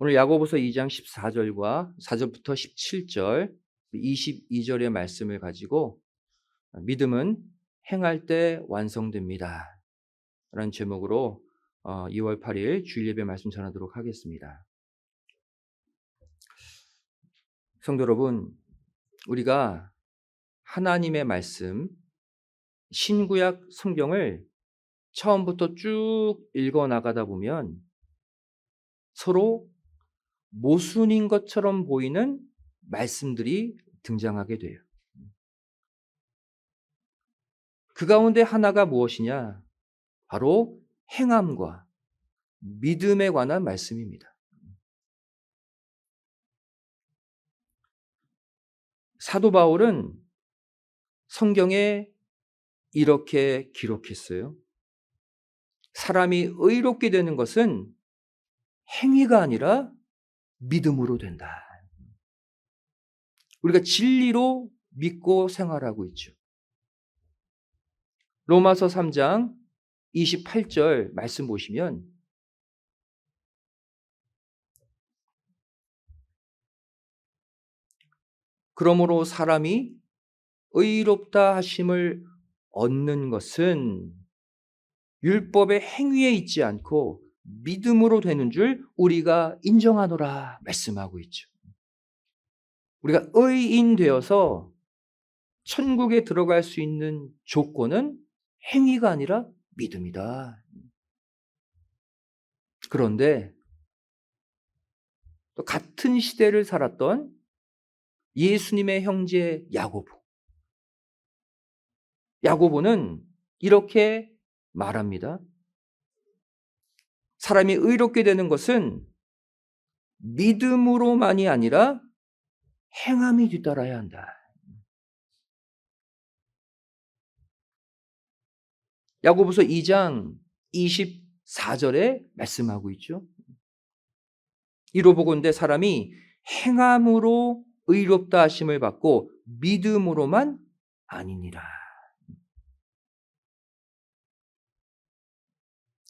오늘 야고보서 2장 14절과 4절부터 17절, 22절의 말씀을 가지고 믿음은 행할 때 완성됩니다 라는 제목으로 2월 8일 주일 예배 말씀 전하도록 하겠습니다. 성도 여러분, 우리가 하나님의 말씀, 신구약 성경을 처음부터 쭉 읽어 나가다 보면 서로 모순인 것처럼 보이는 말씀들이 등장하게 돼요. 그 가운데 하나가 무엇이냐? 바로 행함과 믿음에 관한 말씀입니다. 사도 바울은 성경에 이렇게 기록했어요. 사람이 의롭게 되는 것은 행위가 아니라 믿음으로 된다. 우리가 진리로 믿고 생활하고 있죠. 로마서 3장 28절 말씀 보시면 그러므로 사람이 의롭다 하심을 얻는 것은 율법의 행위에 있지 않고 믿음으로 되는 줄 우리가 인정하노라 말씀하고 있죠. 우리가 의인 되어서 천국에 들어갈 수 있는 조건은 행위가 아니라 믿음이다. 그런데 또 같은 시대를 살았던 예수님의 형제 야고보는 이렇게 말합니다. 사람이 의롭게 되는 것은 믿음으로만이 아니라 행함이 뒤따라야 한다. 야고보서 2장 24절에 말씀하고 있죠. 이로 보건대 사람이 행함으로 의롭다 하심을 받고 믿음으로만 아니니라.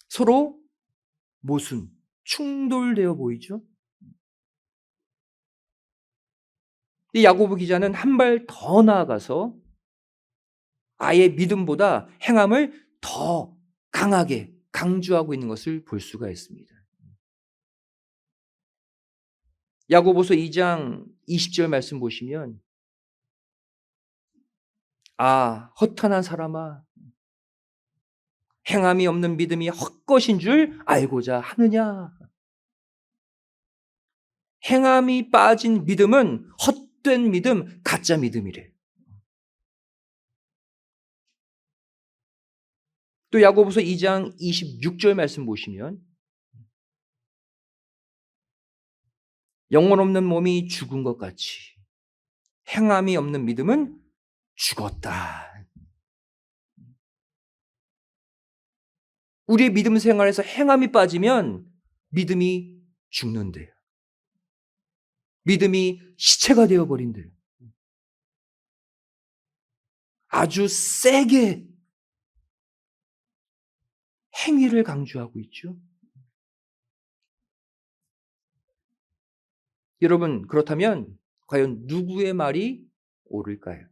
서로 모순, 충돌되어 보이죠. 이 야고보 기자는 한 발 더 나아가서 아예 믿음보다 행함을 더 강하게 강조하고 있는 것을 볼 수가 있습니다. 야고보서 2장 20절 말씀 보시면 허탄한 사람아, 행함이 없는 믿음이 헛것인 줄 알고자 하느냐. 행함이 빠진 믿음은 헛된 믿음, 가짜 믿음이래. 또 야고보서 2장 26절 말씀 보시면 영혼 없는 몸이 죽은 것 같이 행함이 없는 믿음은 죽었다. 우리의 믿음 생활에서 행함이 빠지면 믿음이 죽는데요. 믿음이 시체가 되어버린대요. 아주 세게 행위를 강조하고 있죠. 여러분, 그렇다면 과연 누구의 말이 옳을까요?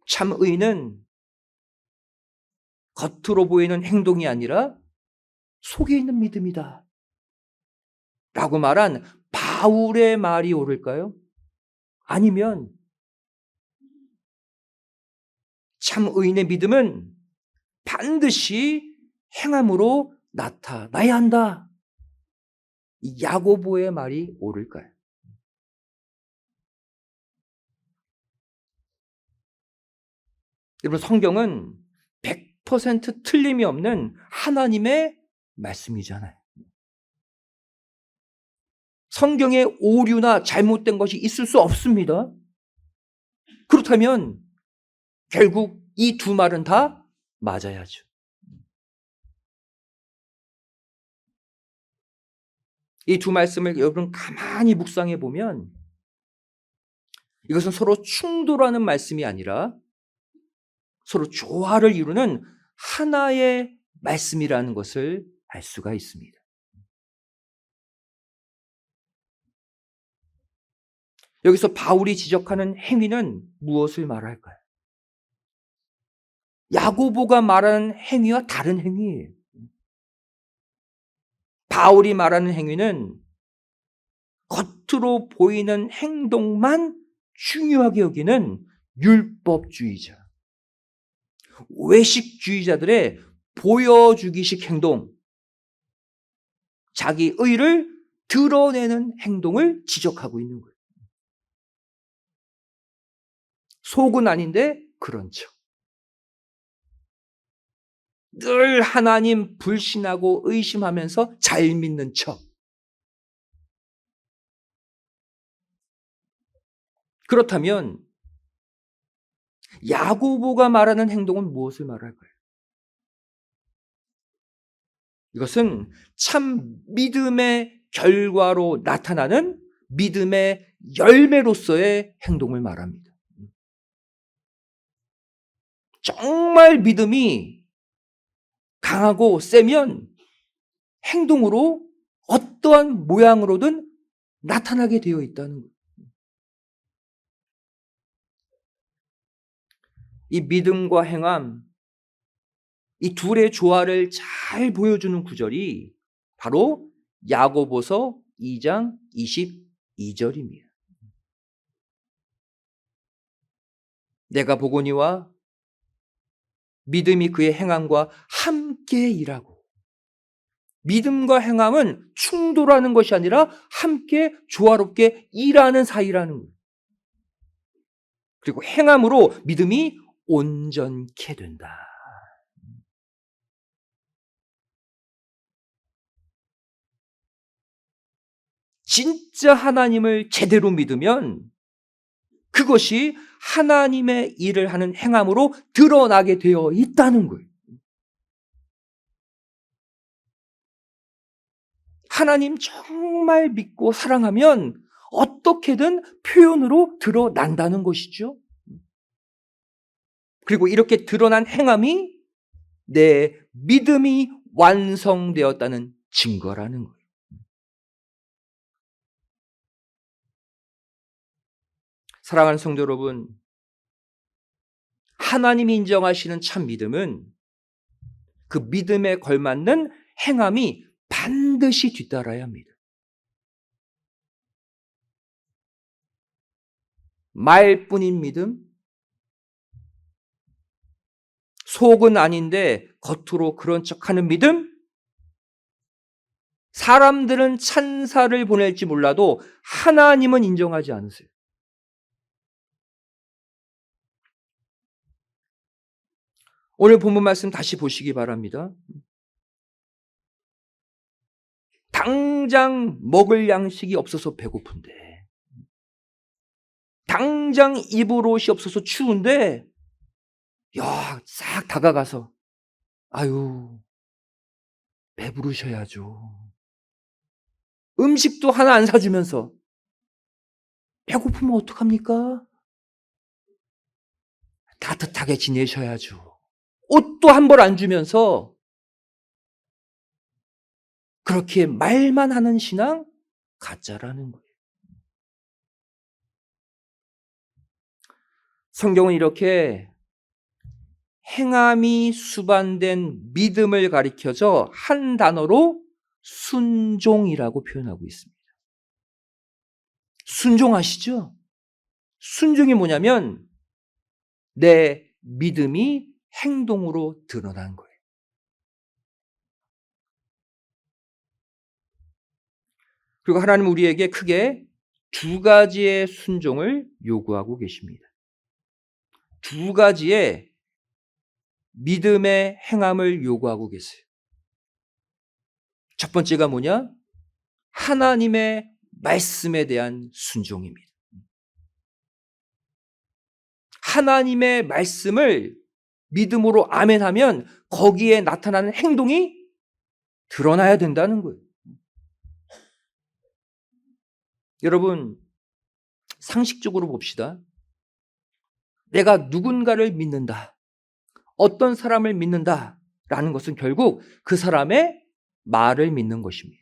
참 의는 겉으로 보이는 행동이 아니라 속에 있는 믿음이다 라고 말한 바울의 말이 옳을까요? 아니면 참 의인의 믿음은 반드시 행함으로 나타나야 한다, 이 야고보의 말이 옳을까요? 여러분, 성경은 100% 틀림이 없는 하나님의 말씀이잖아요. 성경에 오류나 잘못된 것이 있을 수 없습니다. 그렇다면 결국 이 두 말은 다 맞아야죠. 이 두 말씀을 여러분 가만히 묵상해 보면 이것은 서로 충돌하는 말씀이 아니라 서로 조화를 이루는 하나의 말씀이라는 것을 알 수가 있습니다. 여기서 바울이 지적하는 행위는 무엇을 말할까요? 야고보가 말하는 행위와 다른 행위예요. 바울이 말하는 행위는 겉으로 보이는 행동만 중요하게 여기는 율법주의자, 외식주의자들의 보여주기식 행동, 자기 의를 드러내는 행동을 지적하고 있는 거예요. 속은 아닌데 그런 척. 늘 하나님 불신하고 의심하면서 잘 믿는 척. 그렇다면 야고보가 말하는 행동은 무엇을 말할까요? 이것은 참 믿음의 결과로 나타나는 믿음의 열매로서의 행동을 말합니다. 정말 믿음이 강하고 세면 행동으로 어떠한 모양으로든 나타나게 되어 있다는 거예요. 이 믿음과 행함, 이 둘의 조화를 잘 보여주는 구절이 바로 야고보서 2장 22절입니다. 내가 보거니와 믿음이 그의 행함과 함께 일하고, 믿음과 행함은 충돌하는 것이 아니라 함께 조화롭게 일하는 사이라는 거예요. 그리고 행함으로 믿음이 온전케 된다. 진짜 하나님을 제대로 믿으면 그것이 하나님의 일을 하는 행함으로 드러나게 되어 있다는 거예요. 하나님 정말 믿고 사랑하면 어떻게든 표현으로 드러난다는 것이죠. 그리고 이렇게 드러난 행함이 내 믿음이 완성되었다는 증거라는 거예요. 사랑하는 성도 여러분, 하나님이 인정하시는 참 믿음은 그 믿음에 걸맞는 행함이 반드시 뒤따라야 합니다. 말뿐인 믿음, 속은 아닌데 겉으로 그런 척하는 믿음, 사람들은 찬사를 보낼지 몰라도 하나님은 인정하지 않으세요. 오늘 본문 말씀 다시 보시기 바랍니다. 당장 먹을 양식이 없어서 배고픈데, 당장 입을 옷이 없어서 추운데, 싹 다가가서 아유, 배부르셔야죠. 음식도 하나 안 사주면서 배고프면 어떡합니까? 따뜻하게 지내셔야죠. 옷도 한 벌 안 주면서 그렇게 말만 하는 신앙 가짜라는 거예요. 성경은 이렇게 행함이 수반된 믿음을 가리켜서 한 단어로 순종이라고 표현하고 있습니다. 순종하시죠? 순종이 뭐냐면 내 믿음이 행동으로 드러난 거예요. 그리고 하나님은 우리에게 크게 두 가지의 순종을 요구하고 계십니다. 두 가지의 믿음의 행함을 요구하고 계세요. 첫 번째가 뭐냐? 하나님의 말씀에 대한 순종입니다. 하나님의 말씀을 믿음으로 아멘하면 거기에 나타나는 행동이 드러나야 된다는 거예요. 여러분, 상식적으로 봅시다. 내가 누군가를 믿는다, 어떤 사람을 믿는다라는 것은 결국 그 사람의 말을 믿는 것입니다.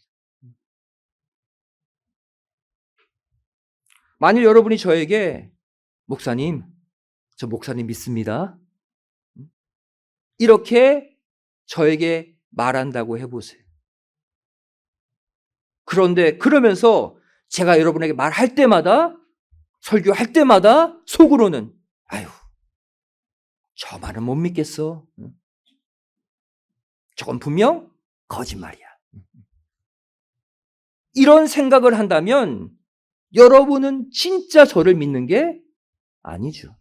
만일 여러분이 저에게 목사님, 저 목사님 믿습니다. 이렇게 저에게 말한다고 해보세요. 그런데 그러면서 제가 여러분에게 말할 때마다, 설교할 때마다 속으로는 아유, 저 말은 못 믿겠어. 저건 분명 거짓말이야. 이런 생각을 한다면 여러분은 진짜 저를 믿는 게 아니죠.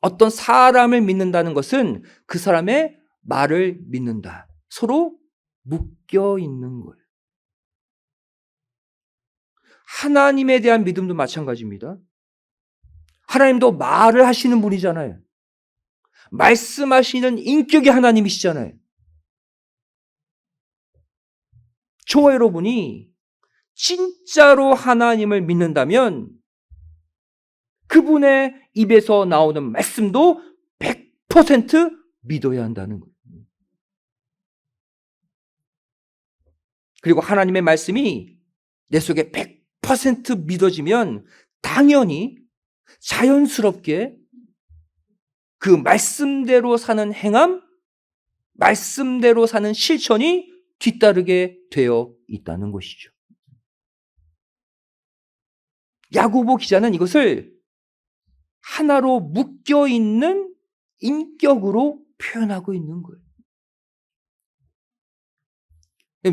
어떤 사람을 믿는다는 것은 그 사람의 말을 믿는다. 서로 묶여 있는 거예요. 하나님에 대한 믿음도 마찬가지입니다. 하나님도 말을 하시는 분이잖아요. 말씀하시는 인격이 하나님이시잖아요. 저와 여러분이 진짜로 하나님을 믿는다면 그분의 입에서 나오는 말씀도 100% 믿어야 한다는 거예요. 그리고 하나님의 말씀이 내 속에 100% 믿어지면 당연히 자연스럽게 그 말씀대로 사는 행함, 말씀대로 사는 실천이 뒤따르게 되어 있다는 것이죠. 야고보 기자는 이것을 하나로 묶여있는 인격으로 표현하고 있는 거예요.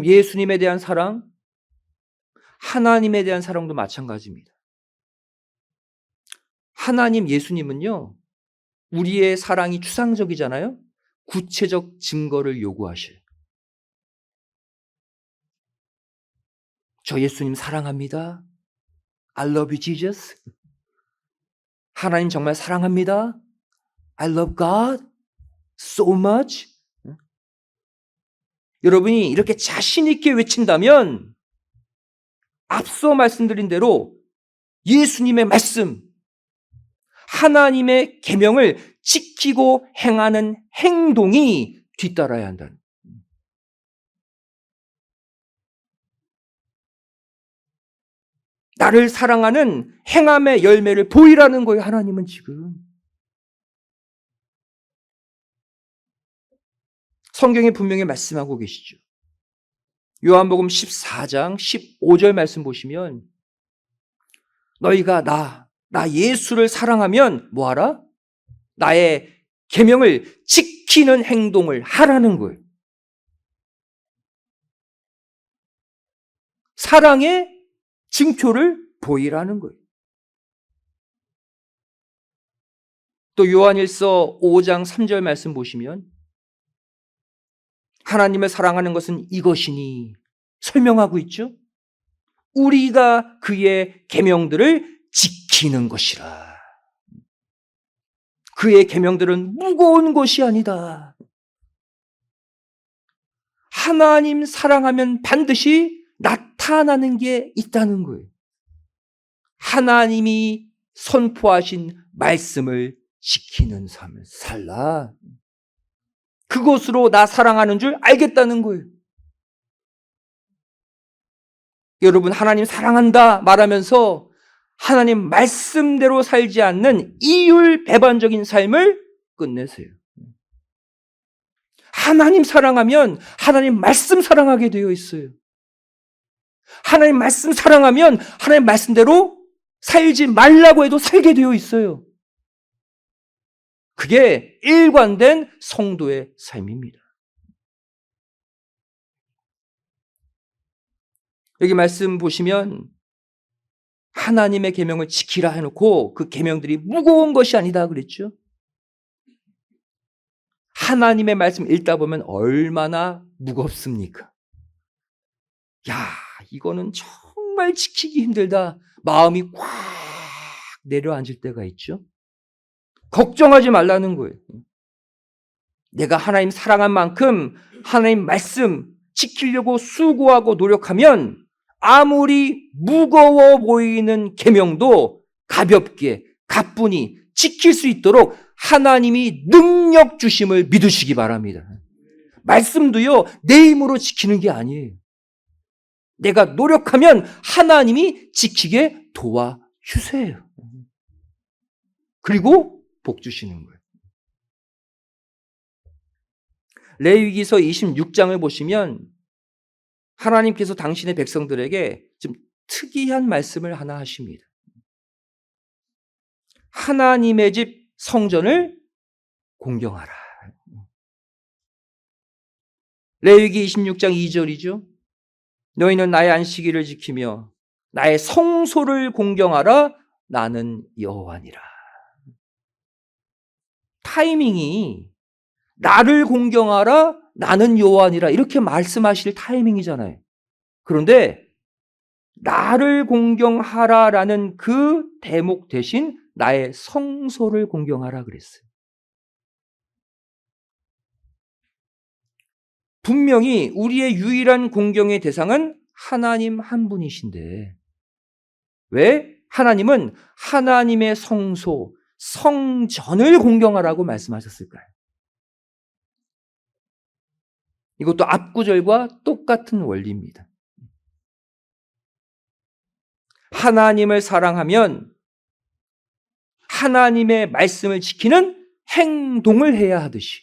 예수님에 대한 사랑, 하나님에 대한 사랑도 마찬가지입니다. 하나님, 예수님은요, 우리의 사랑이 추상적이잖아요. 구체적 증거를 요구하셔요. 저 예수님 사랑합니다. I love you, Jesus. 하나님 정말 사랑합니다. I love God so much. 여러분이 이렇게 자신 있게 외친다면 앞서 말씀드린 대로 예수님의 말씀, 하나님의 계명을 지키고 행하는 행동이 뒤따라야 한다는. 나를 사랑하는 행함의 열매를 보이라는 거예요. 하나님은 지금. 성경에 분명히 말씀하고 계시죠. 요한복음 14장 15절 말씀 보시면 너희가 나 예수를 사랑하면 뭐하라? 나의 계명을 지키는 행동을 하라는 거예요. 사랑의 증표를 보이라는 거예요. 또 요한일서 5장 3절 말씀 보시면 하나님을 사랑하는 것은 이것이니 설명하고 있죠. 우리가 그의 계명들을 지키는 것이라. 그의 계명들은 무거운 것이 아니다. 하나님 사랑하면 반드시 나타나는 게 있다는 거예요. 하나님이 선포하신 말씀을 지키는 삶을 살라. 그것으로 나 사랑하는 줄 알겠다는 거예요. 여러분, 하나님 사랑한다 말하면서 하나님 말씀대로 살지 않는 이율배반적인 삶을 끝내세요. 하나님 사랑하면 하나님 말씀 사랑하게 되어 있어요. 하나님 말씀 사랑하면 하나님 말씀대로 살지 말라고 해도 살게 되어 있어요. 그게 일관된 성도의 삶입니다. 여기 말씀 보시면 하나님의 계명을 지키라 해놓고 그 계명들이 무거운 것이 아니다 그랬죠. 하나님의 말씀 읽다 보면 얼마나 무겁습니까? 야, 이거는 정말 지키기 힘들다. 마음이 꽉 내려앉을 때가 있죠. 걱정하지 말라는 거예요. 내가 하나님 사랑한 만큼 하나님 말씀 지키려고 수고하고 노력하면 아무리 무거워 보이는 계명도 가볍게 가뿐히 지킬 수 있도록 하나님이 능력 주심을 믿으시기 바랍니다. 말씀도요, 내 힘으로 지키는 게 아니에요. 내가 노력하면 하나님이 지키게 도와주세요. 그리고 복 주시는 거예요. 레위기서 26장을 보시면 하나님께서 당신의 백성들에게 좀 특이한 말씀을 하나 하십니다. 하나님의 집 성전을 공경하라. 레위기 26장 2절이죠. 너희는 나의 안식일을 지키며 나의 성소를 공경하라. 나는 여호와니라. 타이밍이 나를 공경하라. 나는 여호와니라 이렇게 말씀하실 타이밍이잖아요. 그런데 나를 공경하라라는 그 대목 대신 나의 성소를 공경하라 그랬어요. 분명히 우리의 유일한 공경의 대상은 하나님 한 분이신데 왜 하나님은 하나님의 성소, 성전을 공경하라고 말씀하셨을까요? 이것도 앞구절과 똑같은 원리입니다. 하나님을 사랑하면 하나님의 말씀을 지키는 행동을 해야 하듯이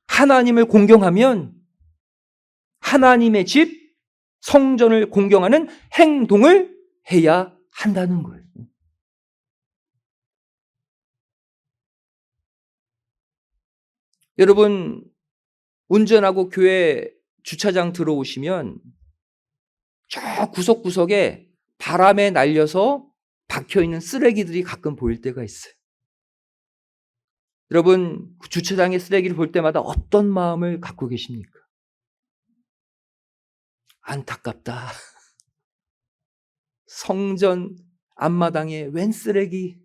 하나님을 공경하면 하나님의 집, 성전을 공경하는 행동을 해야 한다는 거예요. 여러분, 운전하고 교회 주차장 들어오시면 저 구석구석에 바람에 날려서 박혀있는 쓰레기들이 가끔 보일 때가 있어요. 여러분, 주차장에 쓰레기를 볼 때마다 어떤 마음을 갖고 계십니까? 안타깝다. 성전 앞마당에 웬 쓰레기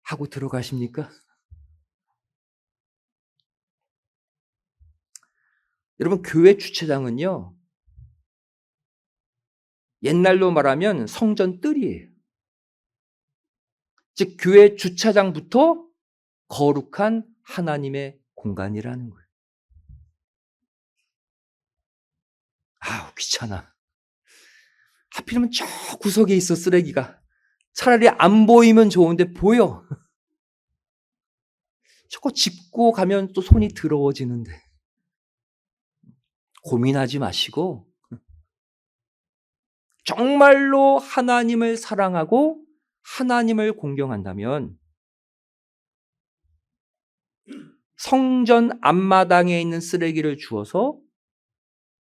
하고 들어가십니까? 여러분, 교회 주차장은요, 옛날로 말하면 성전 뜰이에요. 즉, 교회 주차장부터 거룩한 하나님의 공간이라는 거예요. 아우, 귀찮아. 하필이면 저 구석에 있어, 쓰레기가. 차라리 안 보이면 좋은데 보여. 저거 짚고 가면 또 손이 더러워지는데. 고민하지 마시고 정말로 하나님을 사랑하고 하나님을 공경한다면 성전 앞마당에 있는 쓰레기를 주워서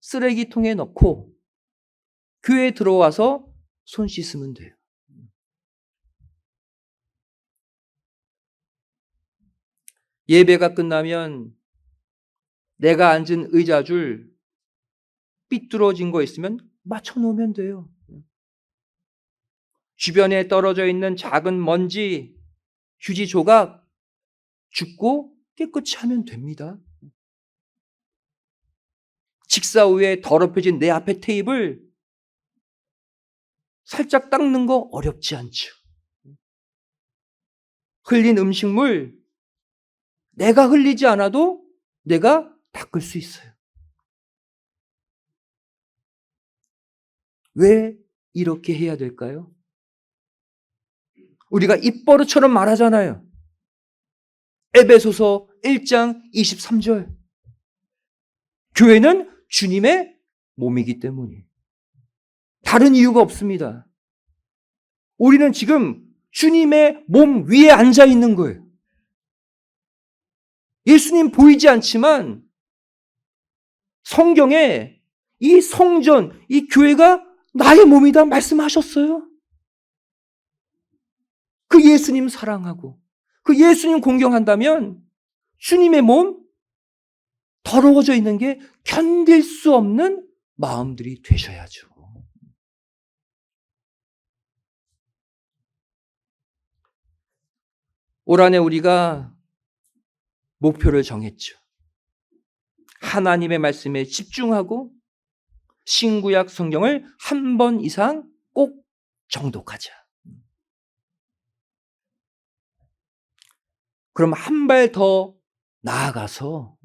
쓰레기통에 넣고 교회에 들어와서 손 씻으면 돼요. 예배가 끝나면 내가 앉은 의자줄 삐뚤어진 거 있으면 맞춰놓으면 돼요. 주변에 떨어져 있는 작은 먼지, 휴지 조각 줍고 깨끗이 하면 됩니다. 식사 후에 더럽혀진 내 앞에 테이블 살짝 닦는 거 어렵지 않죠. 흘린 음식물 내가 흘리지 않아도 내가 닦을 수 있어요. 왜 이렇게 해야 될까요? 우리가 입버릇처럼 말하잖아요. 에베소서 1장 23절. 교회는 주님의 몸이기 때문이에요. 다른 이유가 없습니다. 우리는 지금 주님의 몸 위에 앉아 있는 거예요. 예수님 보이지 않지만 성경에 이 성전, 이 교회가 나의 몸이다 말씀하셨어요. 그 예수님 사랑하고 그 예수님 공경한다면 주님의 몸 더러워져 있는 게 견딜 수 없는 마음들이 되셔야죠. 올 한해 우리가 목표를 정했죠. 하나님의 말씀에 집중하고 신구약 성경을 한 번 이상 꼭 정독하자. 그럼 한 발 더 나아가서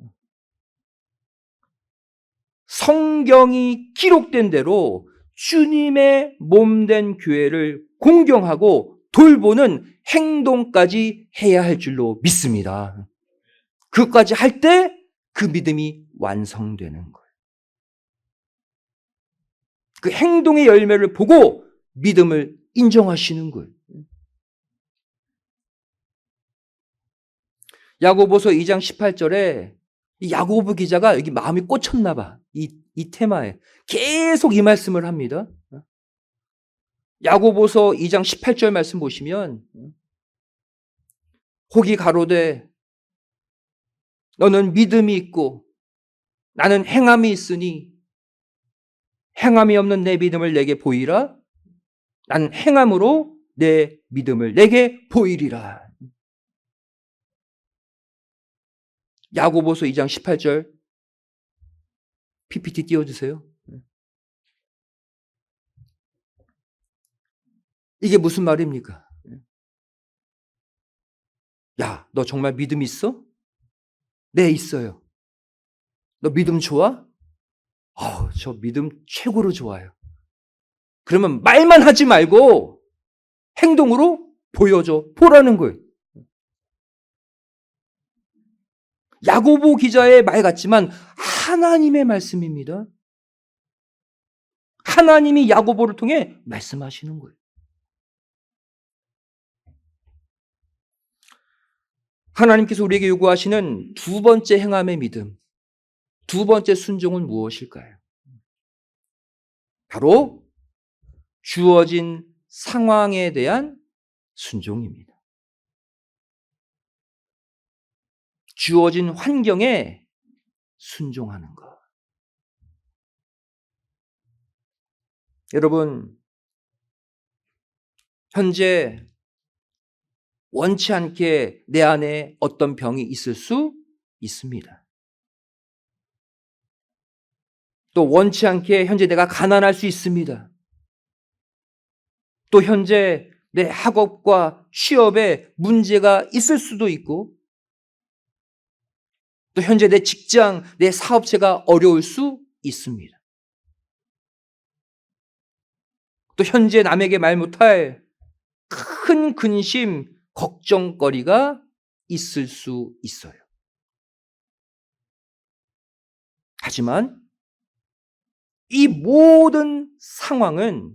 성경이 기록된 대로 주님의 몸된 교회를 공경하고 돌보는 행동까지 해야 할 줄로 믿습니다. 그것까지 할 때 그 믿음이 완성되는 거예요. 그 행동의 열매를 보고 믿음을 인정하시는 거예요. 야고보서 2장 18절에 이 야고보 기자가 여기 마음이 꽂혔나 봐. 이 테마에 계속 이 말씀을 합니다. 야고보서 2장 18절 말씀 보시면 혹이 가로되 너는 믿음이 있고 나는 행함이 있으니 행함이 없는 내 믿음을 내게 보이라. 나는 행함으로 내 믿음을 내게 보이리라. 야고보서 2장 18절 PPT 띄워주세요. 이게 무슨 말입니까? 야, 너 정말 믿음 있어? 네, 있어요. 너 믿음 좋아? 저 믿음 최고로 좋아요. 그러면 말만 하지 말고 행동으로 보여줘. 보라는 거예요. 야고보 기자의 말 같지만 하나님의 말씀입니다. 하나님이 야고보를 통해 말씀하시는 거예요. 하나님께서 우리에게 요구하시는 두 번째 행함의 믿음, 두 번째 순종은 무엇일까요? 바로 주어진 상황에 대한 순종입니다. 주어진 환경에 순종하는 것. 여러분, 현재 원치 않게 내 안에 어떤 병이 있을 수 있습니다. 또 원치 않게 현재 내가 가난할 수 있습니다. 또 현재 내 학업과 취업에 문제가 있을 수도 있고, 또 현재 내 직장, 내 사업체가 어려울 수 있습니다. 또 현재 남에게 말 못할 큰 근심, 걱정거리가 있을 수 있어요. 하지만 이 모든 상황은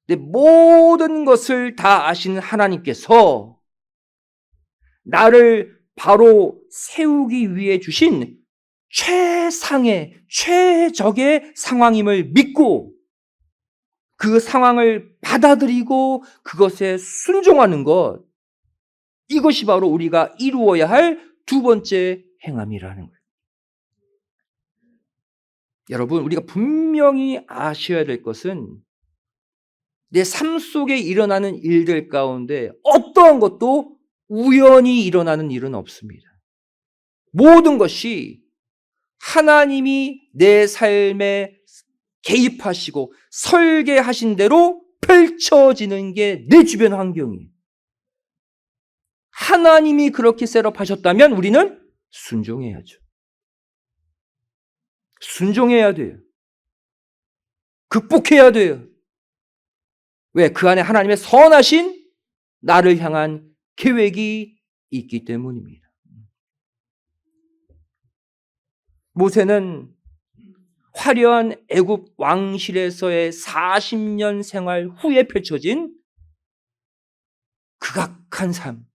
내 모든 것을 다 아시는 하나님께서 나를 바로 세우기 위해 주신 최상의, 최적의 상황임을 믿고 그 상황을 받아들이고 그것에 순종하는 것, 이것이 바로 우리가 이루어야 할 두 번째 행함이라는 거예요. 여러분, 우리가 분명히 아셔야 될 것은 내 삶 속에 일어나는 일들 가운데 어떠한 것도 우연히 일어나는 일은 없습니다. 모든 것이 하나님이 내 삶에 개입하시고 설계하신 대로 펼쳐지는 게 내 주변 환경이에요. 하나님이 그렇게 셋업하셨다면 우리는 순종해야죠. 순종해야 돼요. 극복해야 돼요. 왜? 그 안에 하나님의 선하신 나를 향한 계획이 있기 때문입니다. 모세는 화려한 애굽 왕실에서의 40년 생활 후에 펼쳐진 극악한 삶,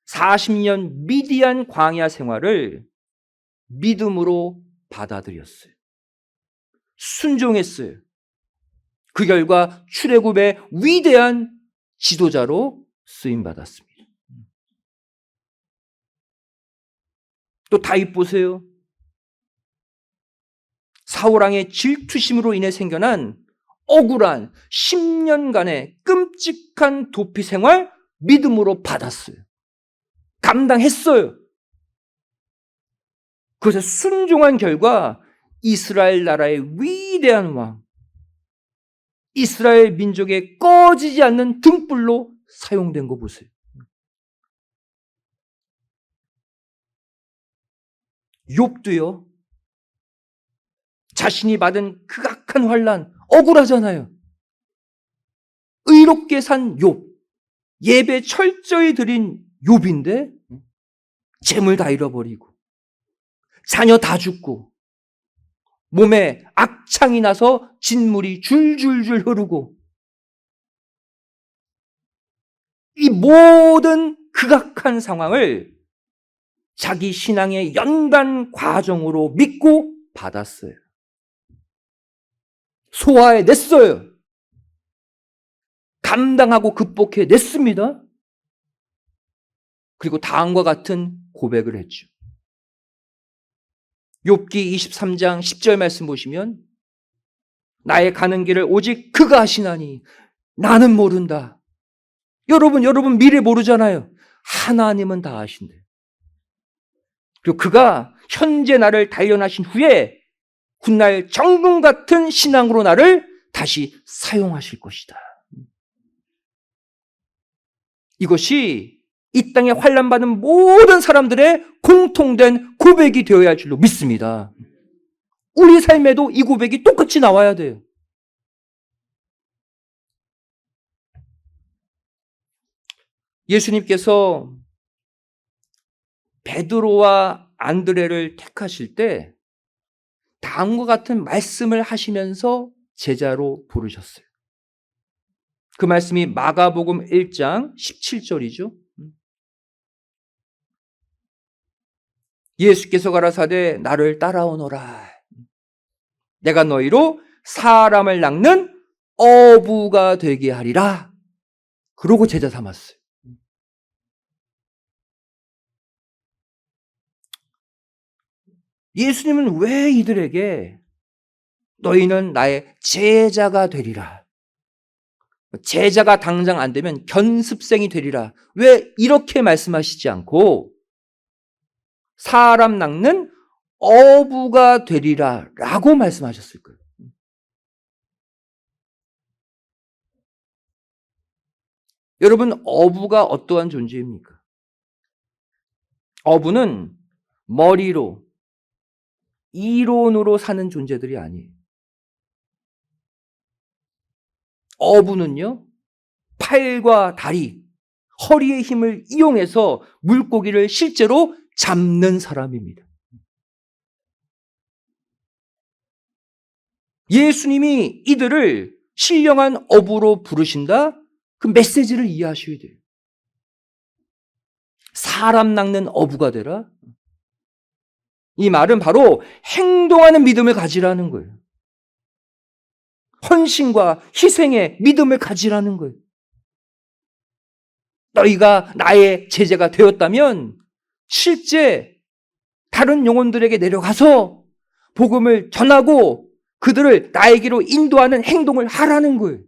40년 미디안 광야 생활을 믿음으로 받아들였어요. 순종했어요. 그 결과 출애굽의 위대한 지도자로 쓰임받았습니다. 또 다윗 보세요. 사울왕의 질투심으로 인해 생겨난 억울한 10년간의 끔찍한 도피 생활 믿음으로 받았어요. 감당했어요. 그것에 순종한 결과 이스라엘 나라의 위대한 왕, 이스라엘 민족의 꺼지지 않는 등불로 사용된 거 보세요. 욥도요. 자신이 받은 극악한 환난, 억울하잖아요. 의롭게 산 욥, 예배 철저히 드린 욥인데 재물 다 잃어버리고 자녀 다 죽고 몸에 악창이 나서 진물이 줄줄줄 흐르고 이 모든 극악한 상황을 자기 신앙의 연단 과정으로 믿고 받았어요. 소화해냈어요. 감당하고 극복해 냈습니다. 그리고 다음과 같은 고백을 했죠. 욥기 23장 10절 말씀 보시면 나의 가는 길을 오직 그가 아시나니 나는 모른다. 여러분 미래 모르잖아요. 하나님은 다 아신대요. 그리고 그가 현재 나를 단련하신 후에 훗날 정금 같은 신앙으로 나를 다시 사용하실 것이다. 이것이 이 땅에 환난받은 모든 사람들의 공통된 고백이 되어야 할 줄로 믿습니다. 우리 삶에도 이 고백이 똑같이 나와야 돼요. 예수님께서 베드로와 안드레를 택하실 때 다음과 같은 말씀을 하시면서 제자로 부르셨어요. 그 말씀이 마가복음 1장 17절이죠. 예수께서 가라사대 나를 따라오너라. 내가 너희로 사람을 낚는 어부가 되게 하리라. 그러고 제자 삼았어요. 예수님은 왜 이들에게 너희는 나의 제자가 되리라. 제자가 당장 안 되면 견습생이 되리라. 왜 이렇게 말씀하시지 않고 사람 낚는 어부가 되리라 라고 말씀하셨을 거예요. 여러분, 어부가 어떠한 존재입니까? 어부는 머리로, 이론으로 사는 존재들이 아니에요. 어부는요, 팔과 다리, 허리의 힘을 이용해서 물고기를 실제로 잡는 사람입니다. 예수님이 이들을 신령한 어부로 부르신다? 그 메시지를 이해하셔야 돼요. 사람 낚는 어부가 되라? 이 말은 바로 행동하는 믿음을 가지라는 거예요. 헌신과 희생의 믿음을 가지라는 거예요. 너희가 나의 제자가 되었다면 실제 다른 영혼들에게 내려가서 복음을 전하고 그들을 나에게로 인도하는 행동을 하라는 거예요.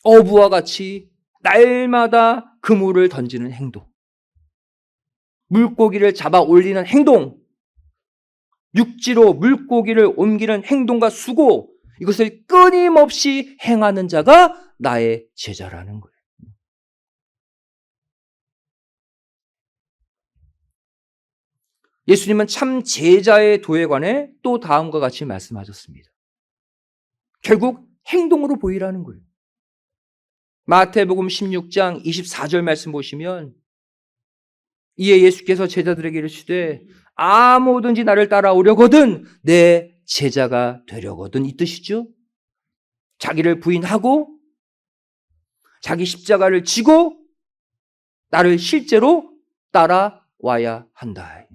어부와 같이 날마다 그물을 던지는 행동, 물고기를 잡아 올리는 행동, 육지로 물고기를 옮기는 행동과 수고, 이것을 끊임없이 행하는 자가 나의 제자라는 거예요. 예수님은 참 제자의 도에 관해 또 다음과 같이 말씀하셨습니다. 결국 행동으로 보이라는 거예요. 마태복음 16장 24절 말씀 보시면 이에 예수께서 제자들에게 이르시되 아무든지 나를 따라오려거든 내 제자가 되려거든, 이 뜻이죠. 자기를 부인하고 자기 십자가를 지고 나를 실제로 따라와야 한다.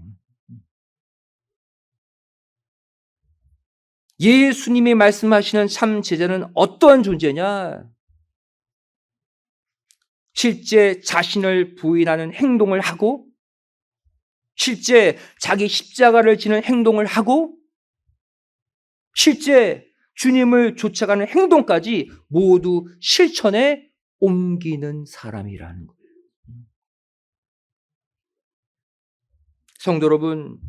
예수님이 말씀하시는 참 제자는 어떠한 존재냐? 실제 자신을 부인하는 행동을 하고 실제 자기 십자가를 지는 행동을 하고 실제 주님을 쫓아가는 행동까지 모두 실천에 옮기는 사람이라는 거예요. 성도 여러분,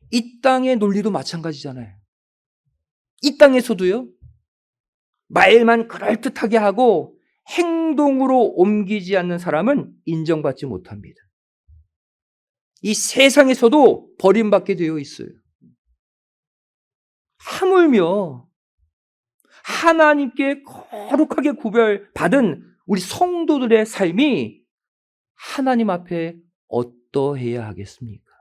이 땅의 논리도 마찬가지잖아요. 이 땅에서도요, 말만 그럴듯하게 하고 행동으로 옮기지 않는 사람은 인정받지 못합니다. 이 세상에서도 버림받게 되어 있어요. 하물며 하나님께 거룩하게 구별받은 우리 성도들의 삶이 하나님 앞에 어떠해야 하겠습니까?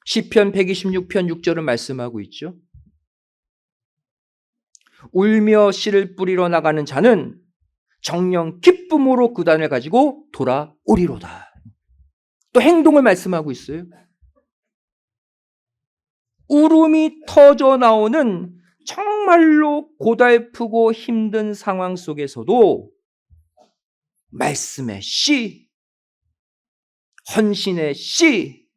시편 126편 6절은 말씀하고 있죠. 울며 씨를 뿌리러 나가는 자는 정녕 기쁨으로 그 단을 가지고 돌아오리로다. 또 행동을 말씀하고 있어요. 울음이 터져 나오는 정말로 고달프고 힘든 상황 속에서도 말씀의 씨, 헌신의 씨,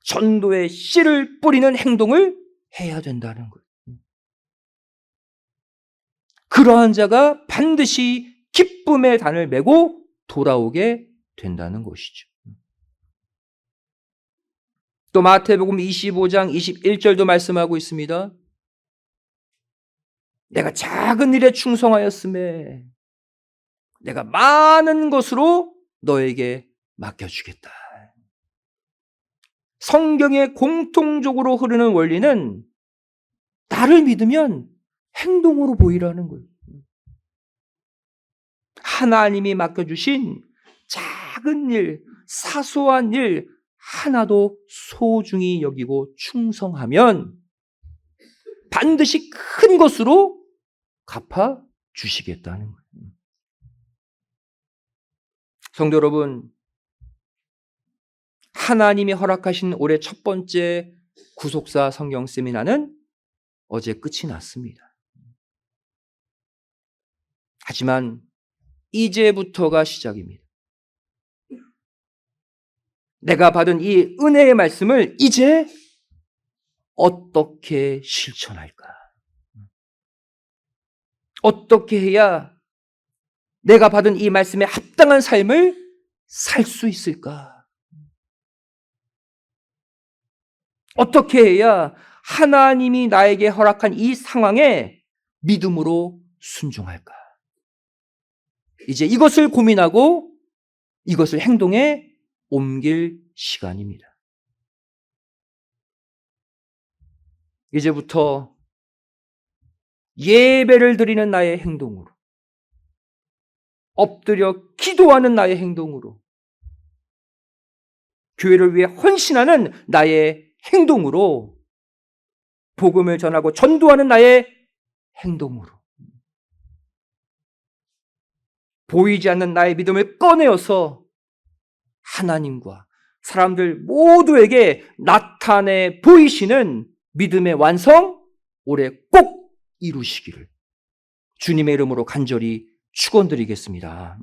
전도의 씨를 뿌리는 행동을 해야 된다는 거예요. 그러한 자가 반드시 기쁨의 단을 메고 돌아오게 된다는 것이죠. 또 마태복음 25장 21절도 말씀하고 있습니다. 내가 작은 일에 충성하였음에 내가 많은 것으로 너에게 맡겨주겠다. 성경에 공통적으로 흐르는 원리는 나를 믿으면 행동으로 보이라는 거예요. 하나님이 맡겨주신 작은 일, 사소한 일 하나도 소중히 여기고 충성하면 반드시 큰 것으로 갚아 주시겠다는 거예요. 성도 여러분, 하나님이 허락하신 올해 첫 번째 구속사 성경 세미나는 어제 끝이 났습니다. 하지만 이제부터가 시작입니다. 내가 받은 이 은혜의 말씀을 이제 어떻게 실천할까? 어떻게 해야 내가 받은 이 말씀에 합당한 삶을 살 수 있을까? 어떻게 해야 하나님이 나에게 허락한 이 상황에 믿음으로 순종할까? 이제 이것을 고민하고 이것을 행동에 옮길 시간입니다. 이제부터 예배를 드리는 나의 행동으로, 엎드려 기도하는 나의 행동으로, 교회를 위해 헌신하는 나의 행동으로, 복음을 전하고 전도하는 나의 행동으로, 보이지 않는 나의 믿음을 꺼내어서 하나님과 사람들 모두에게 나타내 보이시는 믿음의 완성 올해 꼭 이루시기를 주님의 이름으로 간절히 축원드리겠습니다.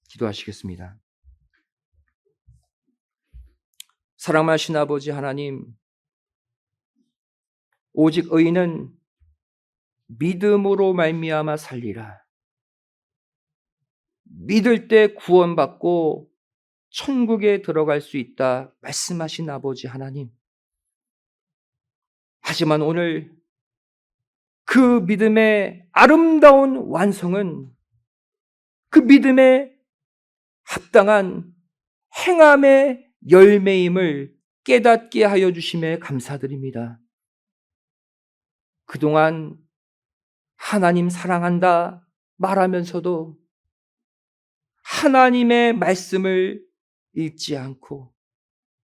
기도하시겠습니다. 사랑하신 아버지 하나님, 오직 의인은 믿음으로 말미암아 살리라. 믿을 때 구원받고 천국에 들어갈 수 있다 말씀하신 아버지 하나님. 하지만 오늘 그 믿음의 아름다운 완성은 그 믿음에 합당한 행함의 열매임을 깨닫게 하여 주심에 감사드립니다. 그동안 하나님 사랑한다 말하면서도 하나님의 말씀을 읽지 않고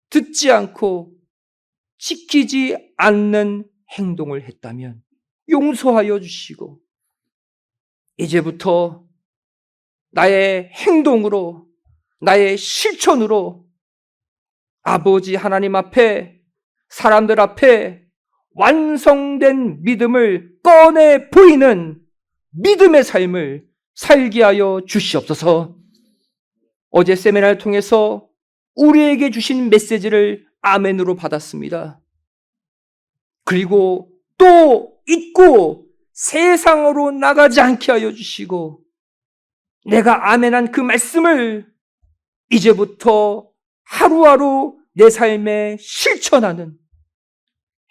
듣지 않고 지키지 않는 행동을 했다면 용서하여 주시고 이제부터 나의 행동으로 나의 실천으로 아버지 하나님 앞에 사람들 앞에 완성된 믿음을 꺼내 보이는 믿음의 삶을 살게 하여 주시옵소서. 어제 세미나를 통해서 우리에게 주신 메시지를 아멘으로 받았습니다. 그리고 또 잊고 세상으로 나가지 않게 하여 주시고 내가 아멘한 그 말씀을 이제부터 하루하루 내 삶에 실천하는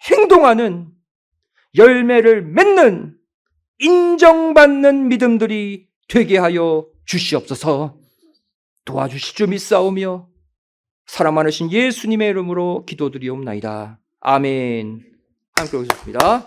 행동하는 열매를 맺는 인정받는 믿음들이 되게 하여 주시옵소서. 도와주실 줄 믿사오며 사랑 많으신 예수님의 이름으로 기도드리옵나이다. 아멘. 함께 오셨습니다.